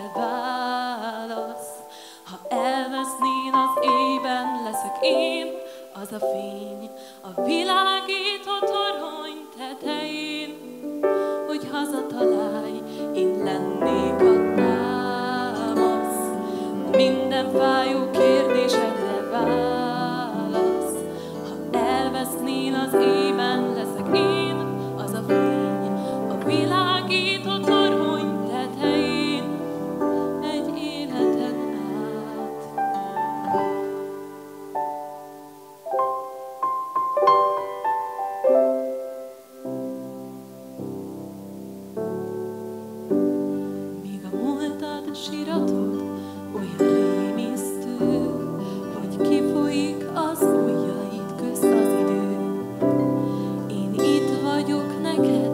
kérdésedre válasz. Ha elvesznél az éjben, leszek én, az a fény, a világító torony tetején. Hogy hazatalálj, én lennék a támasz, minden fájó kérdésedre válasz. Ha elvesznél az éjben, leszek én, az a fény, a világító torony tetején, egy életen át. Míg a múltad síratod olyan rémisztő, hogy kifolyik az ujjaid közt az idő. Én itt vagyok neked,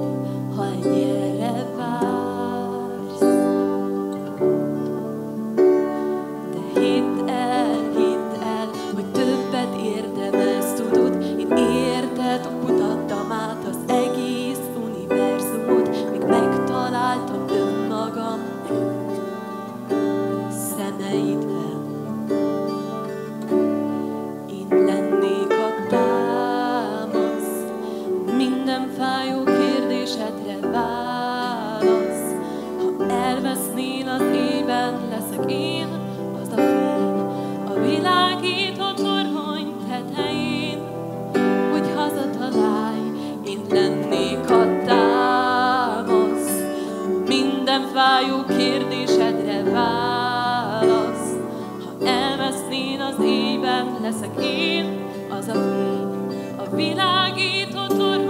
ha ennyire vársz. De hidd el, hogy többet érdemelsz, tudod. Én érted kutattam át az egész univerzumot, míg megtaláltam önmagam szemeidben. Én lennék a támasz, minden fájó kérdésedre válasz. Ha elvesznél az éjben, leszek én, az a fény, a világító torony tetején. Hogy hazatalálj, én lennék a támasz, minden fájó kérdésedre válasz. Ha elvesznél az éjben, leszek én, az a fény, a világító torony